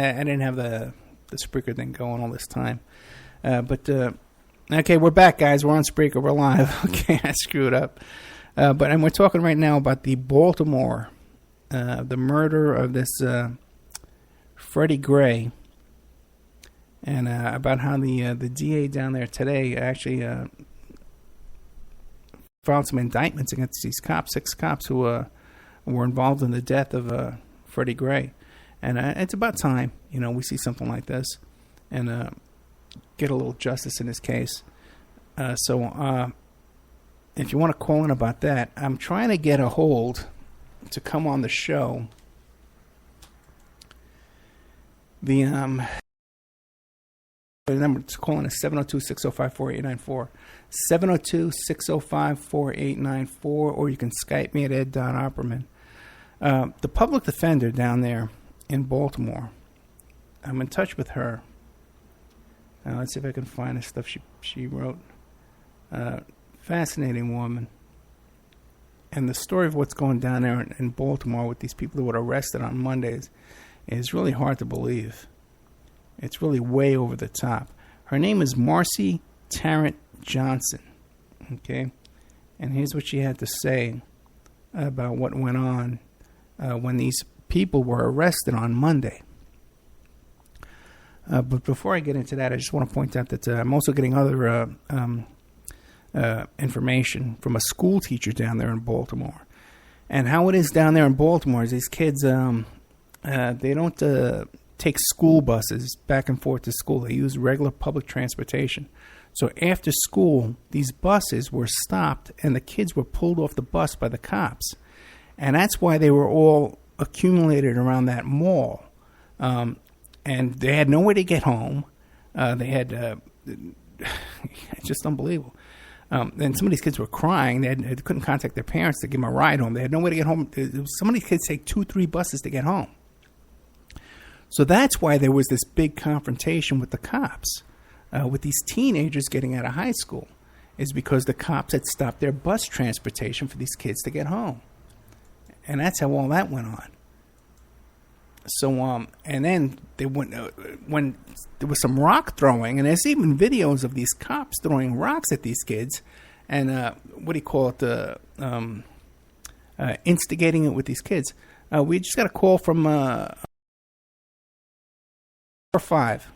I didn't have the Spreaker thing going all this time. Okay, we're back, guys. We're on Spreaker. We're live. Okay, I screwed up. And we're talking right now about the Baltimore, the murder of this Freddie Gray, and about how the DA down there today actually filed some indictments against these cops, 6 cops who were involved in the death of Freddie Gray. And it's about time, we see something like this and get a little justice in this case. So if you want to call in about that, I'm trying to get a hold to come on the show. The number to call in is 702-605-4894. 702-605-4894, or you can Skype me at ed.opperman. The public defender down there in Baltimore, I'm in touch with her. Let's see if I can find the stuff she wrote. Fascinating woman. And the story of what's going down there in Baltimore with these people that were arrested on Mondays is really hard to believe. It's really way over the top. Her name is Marcy Tarrant Johnson. Okay? And here's what she had to say about what went on when these people were arrested on Monday. But before I get into that, I just want to point out that I'm also getting other information from a school teacher down there in Baltimore. And how it is down there in Baltimore is these kids, they don't take school buses back and forth to school. They use regular public transportation. So after school, these buses were stopped and the kids were pulled off the bus by the cops. And that's why they were all accumulated around that mall. And they had nowhere to get home. They had, just unbelievable. And some of these kids were crying. They couldn't contact their parents to give them a ride home. They had nowhere to get home. Some of these kids take 2-3 buses to get home. So that's why there was this big confrontation with the cops, with these teenagers getting out of high school, is because the cops had stopped their bus transportation for these kids to get home. And that's how all that went on. So, and then they went, when there was some rock throwing, and there's even videos of these cops throwing rocks at these kids, and instigating it with these kids. We just got a call from 5.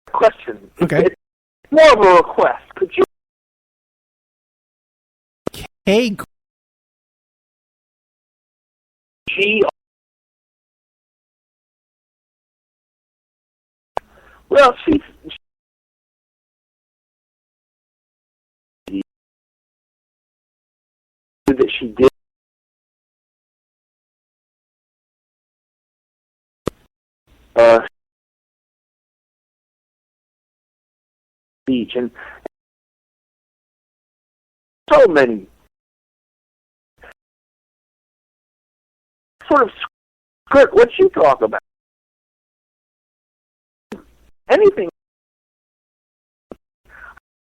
Question. Okay. It's more of a request. Could you? Hey. Well, she that she did. Speech and so many sort of skirt what you talk about. Anything.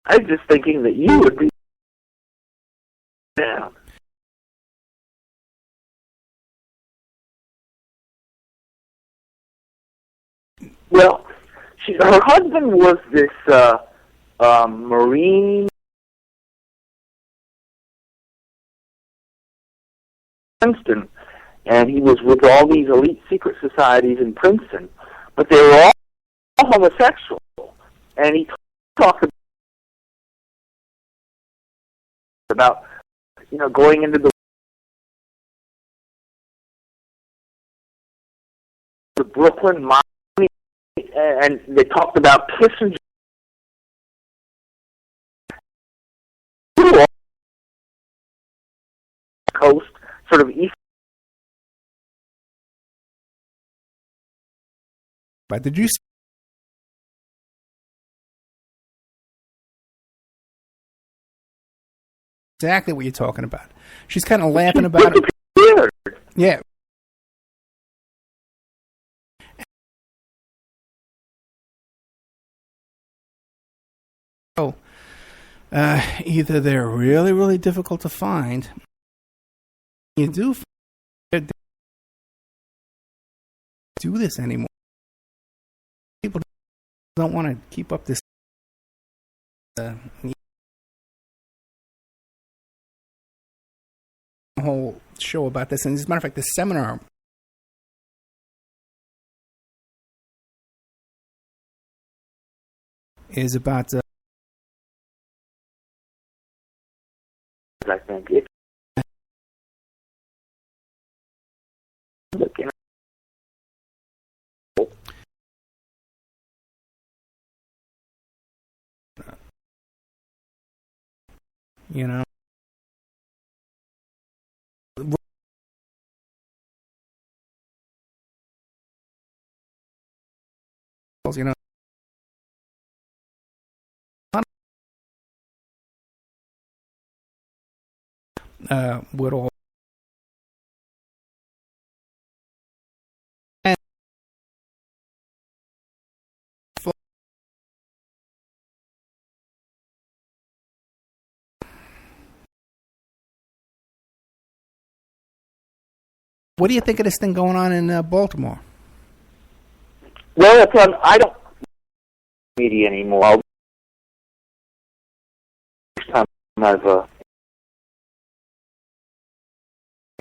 I was just thinking that you would be down. Well, her husband was this Marine Princeton, and he was with all these elite secret societies in Princeton, but they were all homosexual, and he talked about going into the Brooklyn mine, and they talked about Kissinger. Coast, sort of east. But did you see exactly what you're talking about? She's kind of laughing about it. Yeah. Oh, either they're really, really difficult to find, You do do this anymore. People don't want to keep up this whole show about this. And as a matter of fact, this seminar is about I think it's looking. you know, you know, would all. What do you think of this thing going on in Baltimore? Well, that's on. I don't media anymore. First time I've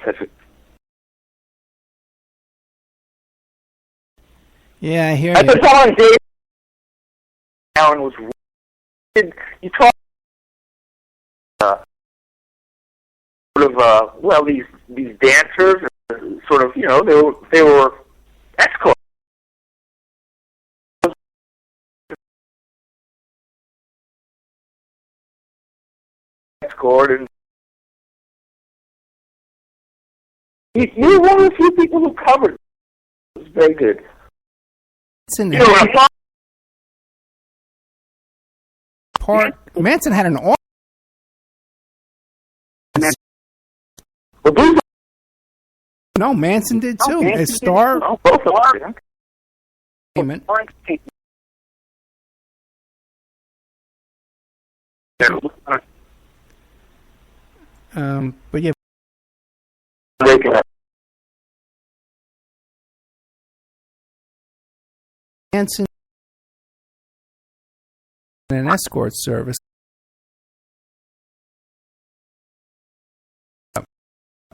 such a. Yeah, I hear I you. thought someone Dave Allen was. You talk sort of well these dancers sort of they were escorts. Escort and you're one of the few people who covered it. It was very good. Manson had an awesome. No, Manson did too. Manson As star. Did. Oh, both of them. But yeah, Manson an escort service,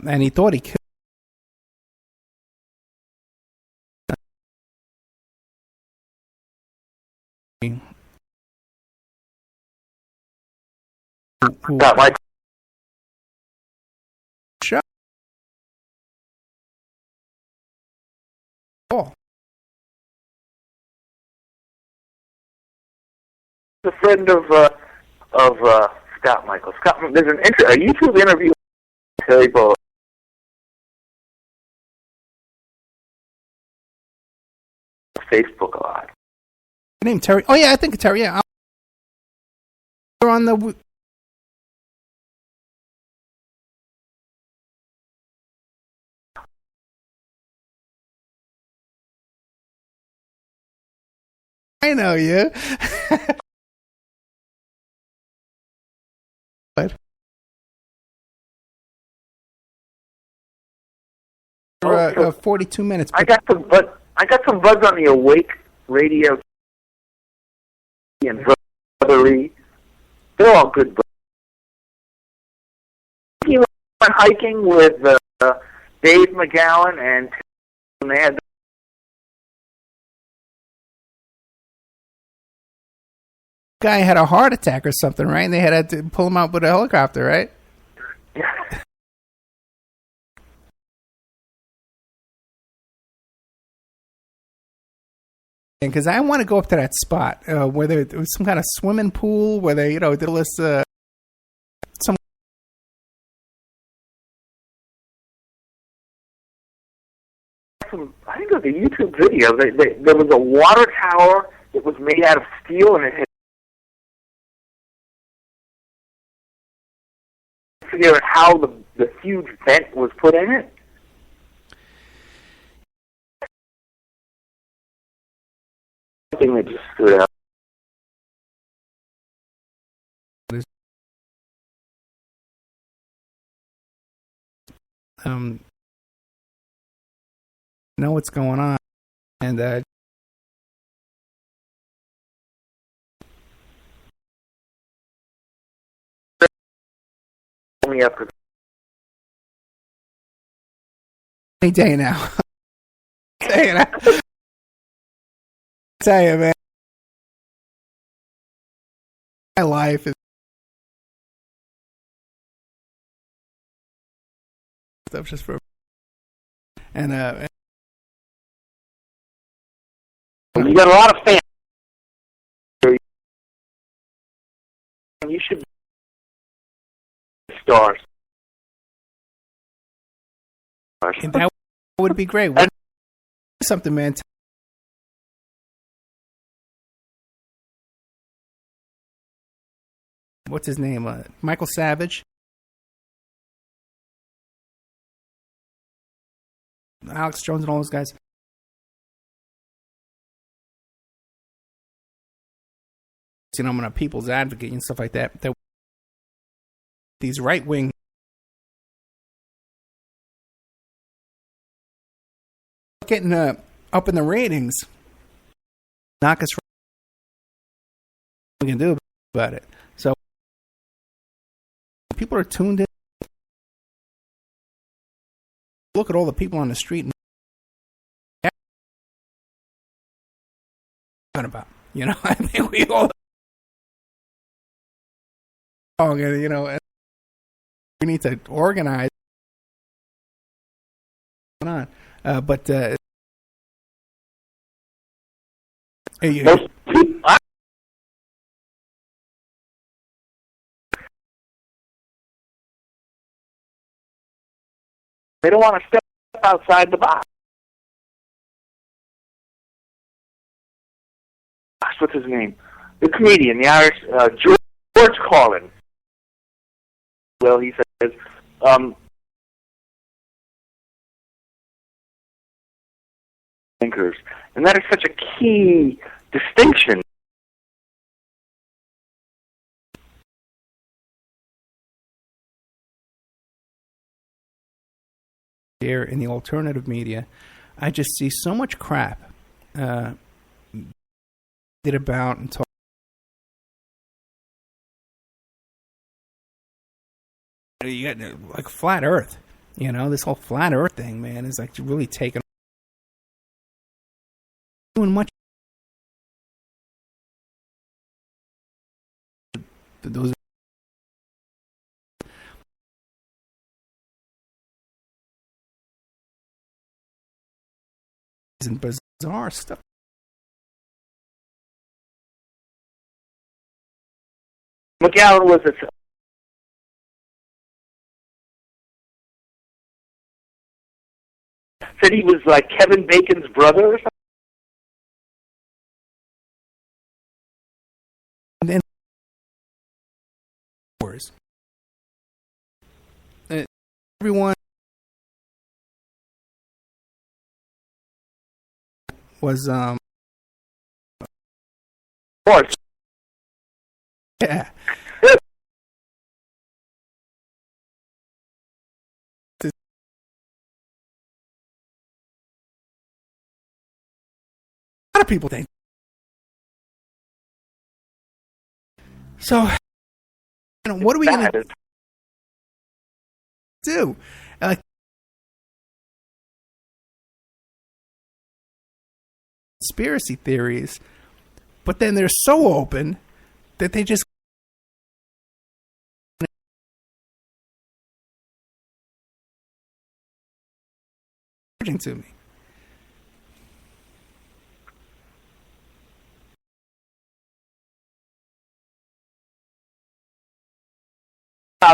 and he thought he killed. Who got like shot. Oh. A friend of Scott Michael. Scott, there's a YouTube interview with Terry Bow. Facebook a lot. Name Terry. Oh yeah, I think Terry. Yeah, they're on the. I know you. What? 42 minutes. I got some buzz on the Awake radio and Brotherly. They're all good. He went hiking with Dave McGowan and they had. Guy had a heart attack or something, right? And they had to pull him out with a helicopter, right? Yeah. Because I want to go up to that spot where there was some kind of swimming pool where they, did this some. I think it was a YouTube video. There was a water tower that was made out of steel, and it had figure out how the huge vent was put in it. Something that just stood out. know what's going on, and Only after any day now. Tell you, man, my life is stuff just for and you got a lot of fans. You should be stars. and that would be great. What, something, man. What's his name? Michael Savage. Alex Jones and all those guys. You know, I'm a people's advocate and stuff like that. That these right wing getting up in the ratings, knock us. We can do about it. So people are tuned in. Look at all the people on the street. About, you know, I think we all. Oh, you know, we need to organize. On, but they don't want to step outside the box. What's his name? The comedian, the Irish George Carlin. Well, he says, thinkers, and that is such a key distinction. Here in the alternative media, I just see so much crap. Did about and talk. You got like flat Earth, you know, this whole flat Earth thing, man, is like really taking doing much. Those and bizarre stuff. McGowan was said he was like Kevin Bacon's brother or something. And then everyone was Of course. yeah. A lot of people think. So, you know, what are we going to do? Conspiracy theories, but then they're so open that they just to me.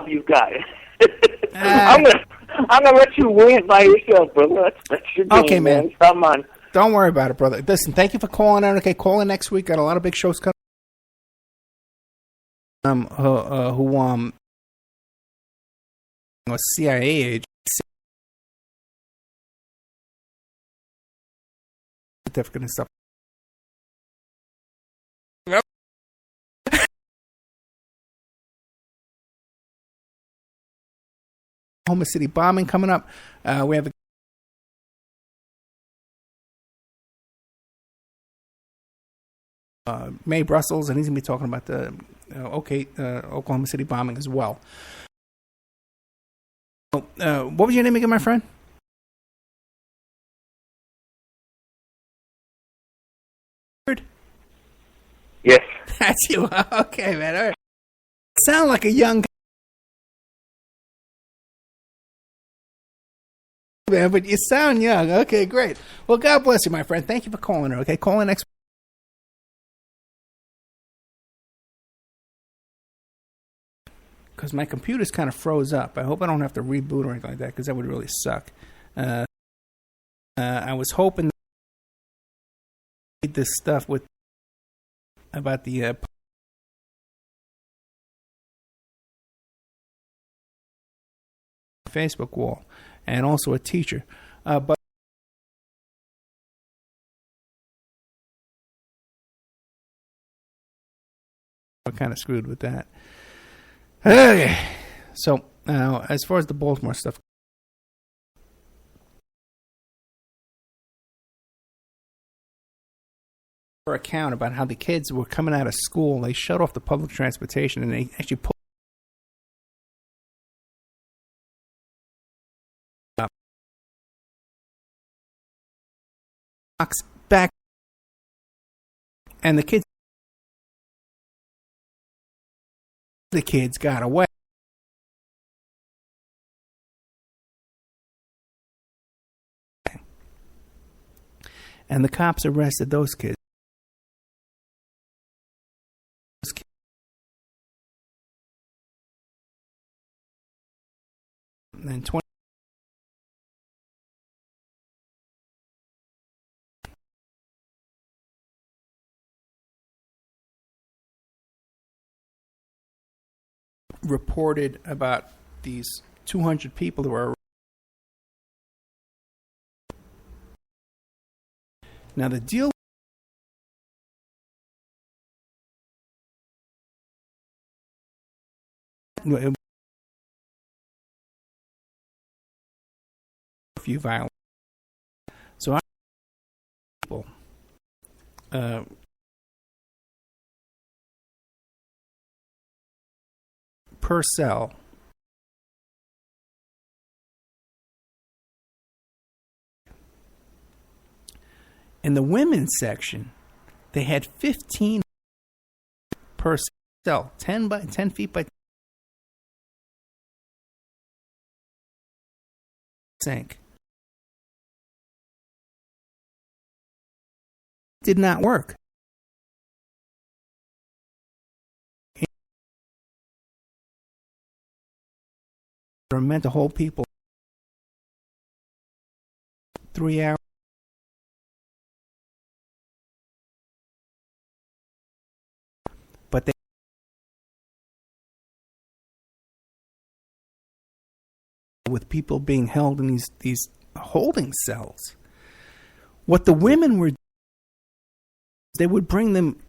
You've got it. I'm gonna let you win it by yourself, brother. That's your game, okay, man. Come on. Don't worry about it, brother. Listen, thank you for calling in. Okay, call in next week. Got a lot of big shows coming. A CIA agent. Certificate and stuff. Oklahoma City bombing coming up. We have May Brussels, and he's going to be talking about the Oklahoma City bombing as well. What was your name again, my friend? Yes. That's you. Okay, man. All right. Sound like a young man, but you sound young. Okay, great. Well, God bless you, my friend. Thank you for calling her. Okay, call in next. Because my computer's kind of froze up. I hope I don't have to reboot or anything like that, because that would really suck. I was hoping to read this stuff about the Facebook wall, and also a teacher. But we're kind of screwed with that. Okay, so as far as the Baltimore stuff, account about how the kids were coming out of school, they shut off the public transportation, and they actually pulled back, and the kids got away. And the cops arrested those kids. And 20 reported about these 200 people who were. Now the deal few violent. So people per cell. In the women's section, they had 15 per cell, 10 feet by sink. Did not work. They were meant to hold people 3 hours. But they with people being held in these holding cells. What the women were, they would bring them